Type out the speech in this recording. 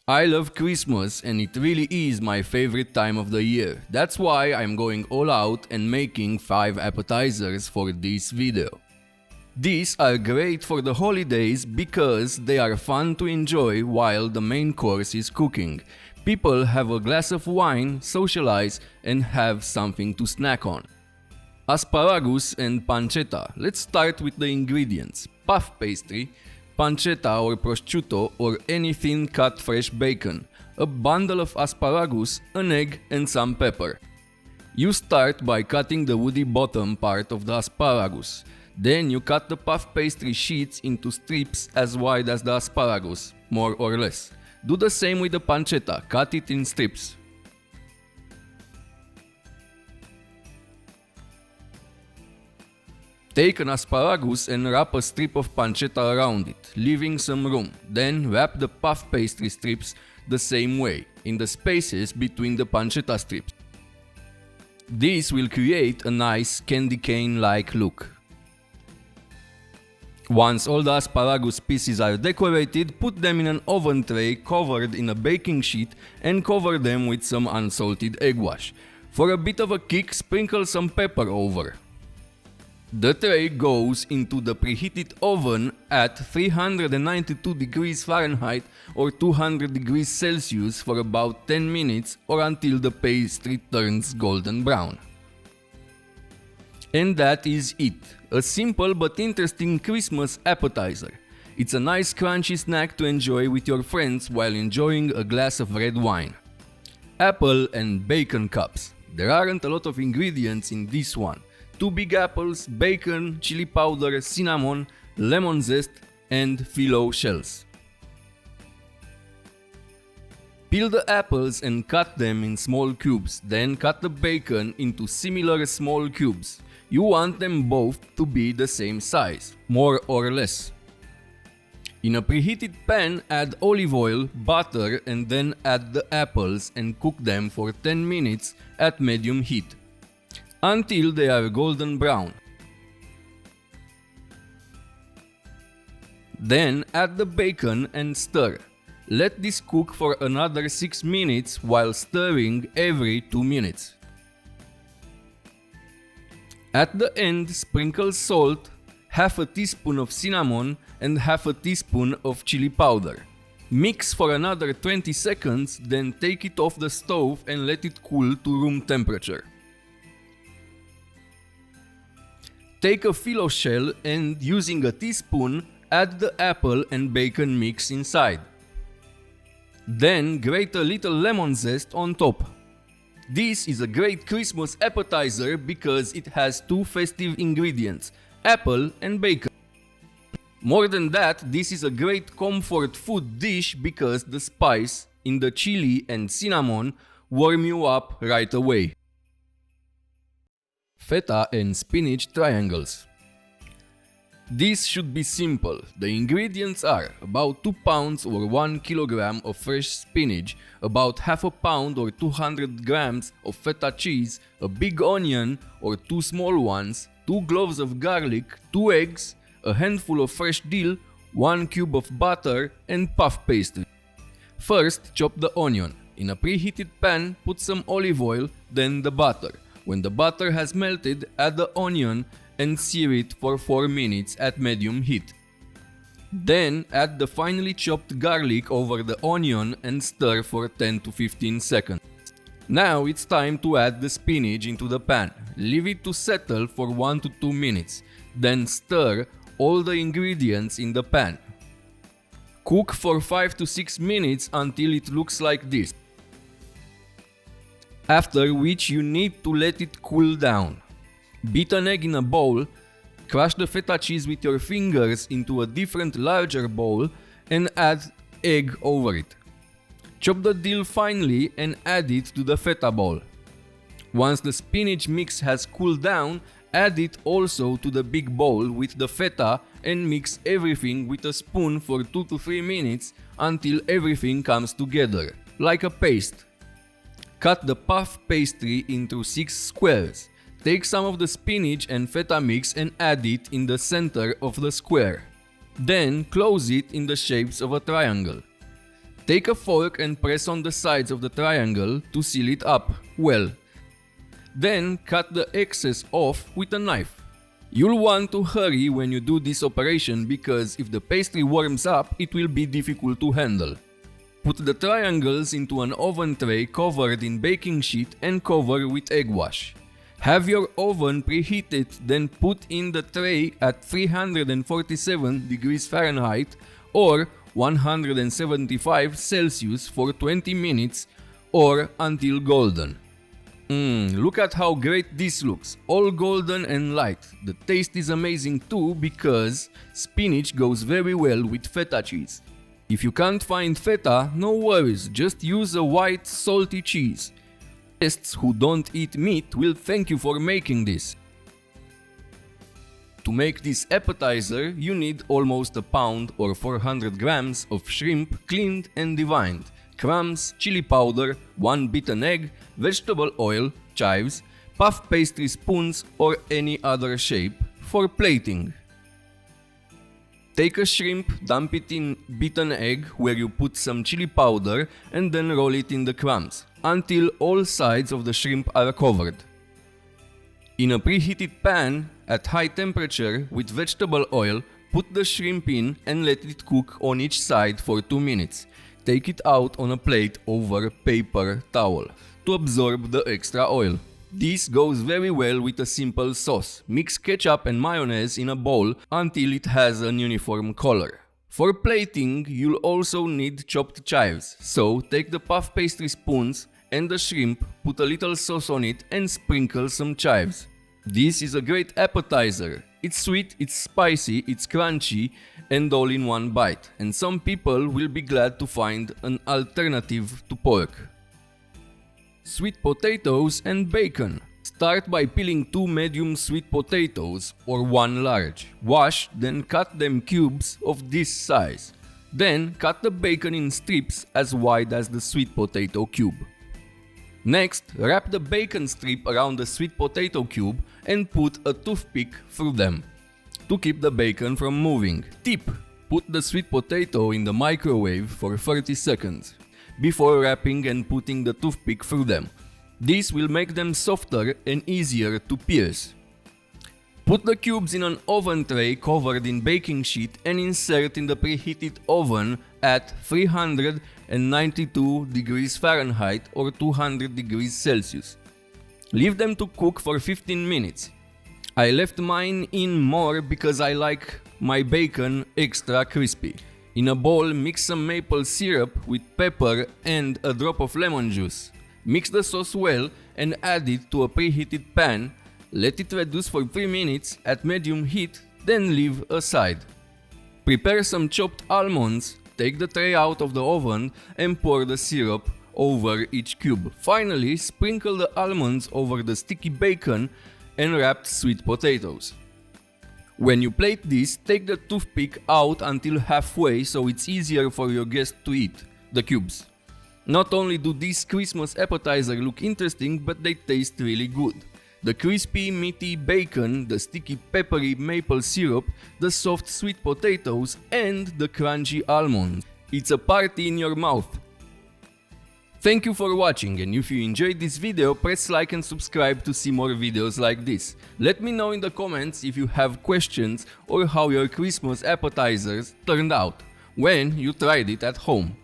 I love Christmas and it really is my favorite time of the year. That's why I'm going all out and making 5 appetizers for this video. These are great for the holidays because they are fun to enjoy while the main course is cooking. People have a glass of wine, socialize and have something to snack on. Asparagus and pancetta. Let's start with the ingredients. Puff pastry, pancetta or prosciutto or any thin cut fresh bacon, a bundle of asparagus, an egg and some pepper. You start by cutting the woody bottom part of the asparagus. Then you cut the puff pastry sheets into strips as wide as the asparagus, more or less. Do the same with the pancetta, cut it in strips. Take an asparagus and wrap a strip of pancetta around it, leaving some room. Then wrap the puff pastry strips the same way, in the spaces between the pancetta strips. This will create a nice candy cane-like look. Once all the asparagus pieces are decorated, put them in an oven tray covered in a baking sheet and cover them with some unsalted egg wash. For a bit of a kick, sprinkle some pepper over. The tray goes into the preheated oven at 392 degrees Fahrenheit or 200 degrees Celsius for about 10 minutes or until the pastry turns golden brown. And that is it. A simple but interesting Christmas appetizer. It's a nice crunchy snack to enjoy with your friends while enjoying a glass of red wine. Apple and bacon cups. There aren't a lot of ingredients in this one. 2 big apples, bacon, chili powder, cinnamon, lemon zest and phyllo shells. Peel the apples and cut them in small cubes, then cut the bacon into similar small cubes. You want them both to be the same size, more or less. In a preheated pan, add olive oil, butter and then add the apples and cook them for 10 minutes at medium heat, until they are golden brown. Then add the bacon and stir. Let this cook for another 6 minutes while stirring every 2 minutes. At the end, sprinkle salt, half a teaspoon of cinnamon and half a teaspoon of chili powder. Mix for another 20 seconds, then take it off the stove and let it cool to room temperature. Take a phyllo shell and, using a teaspoon, add the apple and bacon mix inside. Then grate a little lemon zest on top. This is a great Christmas appetizer because it has 2 festive ingredients, apple and bacon. More than that, this is a great comfort food dish because the spice in the chili and cinnamon warm you up right away. Feta and spinach triangles. This should be simple. The ingredients are about 2 pounds or 1 kilogram of fresh spinach, about half a pound or 200 grams of feta cheese, a big onion or 2 small ones, 2 cloves of garlic, 2 eggs, a handful of fresh dill, 1 cube of butter and puff pastry. First, chop the onion. In a preheated pan, put some olive oil, then the butter. When the butter has melted, add the onion and sear it for 4 minutes at medium heat. Then add the finely chopped garlic over the onion and stir for 10 to 15 seconds. Now it's time to add the spinach into the pan. Leave it to settle for 1 to 2 minutes. Then stir all the ingredients in the pan. Cook for 5 to 6 minutes until it looks like this. After which you need to let it cool down. Beat an egg in a bowl, crush the feta cheese with your fingers into a different larger bowl and add egg over it. Chop the dill finely and add it to the feta bowl. Once the spinach mix has cooled down, add it also to the big bowl with the feta and mix everything with a spoon for 2 to 3 minutes until everything comes together, like a paste. Cut the puff pastry into 6 squares. Take some of the spinach and feta mix and add it in the center of the square. Then close it in the shapes of a triangle. Take a fork and press on the sides of the triangle to seal it up well. Then cut the excess off with a knife. You'll want to hurry when you do this operation because if the pastry warms up, it will be difficult to handle. Put the triangles into an oven tray covered in baking sheet and cover with egg wash. Have your oven preheated, then put in the tray at 347 degrees Fahrenheit or 175 Celsius for 20 minutes or until golden. Look at how great this looks, all golden and light. The taste is amazing too because spinach goes very well with feta cheese. If you can't find feta, no worries, just use a white salty cheese. Guests who don't eat meat will thank you for making this. To make this appetizer, you need almost a pound or 400 grams of shrimp cleaned and deveined, crumbs, chili powder, 1 beaten egg, vegetable oil, chives, puff pastry spoons or any other shape for plating. Take a shrimp, dump it in beaten egg where you put some chili powder and then roll it in the crumbs until all sides of the shrimp are covered. In a preheated pan at high temperature with vegetable oil, put the shrimp in and let it cook on each side for 2 minutes. Take it out on a plate over paper towel to absorb the extra oil. This goes very well with a simple sauce. Mix ketchup and mayonnaise in a bowl until it has an uniform color. For plating, you'll also need chopped chives, so take the puff pastry spoons and the shrimp, put a little sauce on it and sprinkle some chives. This is a great appetizer. It's sweet, it's spicy, it's crunchy and all in one bite, and some people will be glad to find an alternative to pork. Sweet potatoes and bacon. Start by peeling 2 medium sweet potatoes or 1 large. Wash, then cut them cubes of this size. Then cut the bacon in strips as wide as the sweet potato cube. Next, wrap the bacon strip around the sweet potato cube and put a toothpick through them to keep the bacon from moving. Tip: put the sweet potato in the microwave for 30 seconds before wrapping and putting the toothpick through them. This will make them softer and easier to pierce. Put the cubes in an oven tray covered in baking sheet and insert in the preheated oven at 392 degrees Fahrenheit or 200 degrees Celsius. Leave them to cook for 15 minutes. I left mine in more because I like my bacon extra crispy. In a bowl, mix some maple syrup with pepper and a drop of lemon juice. Mix the sauce well and add it to a preheated pan. Let it reduce for 3 minutes at medium heat, then leave aside. Prepare some chopped almonds, take the tray out of the oven and pour the syrup over each cube. Finally, sprinkle the almonds over the sticky bacon and wrapped sweet potatoes. When you plate this, take the toothpick out until halfway so it's easier for your guest to eat the cubes. Not only do these Christmas appetizers look interesting, but they taste really good. The crispy, meaty bacon, the sticky, peppery maple syrup, the soft sweet potatoes, and the crunchy almonds. It's a party in your mouth. Thank you for watching, and if you enjoyed this video, press like and subscribe to see more videos like this. Let me know in the comments if you have questions or how your Christmas appetizers turned out when you tried it at home.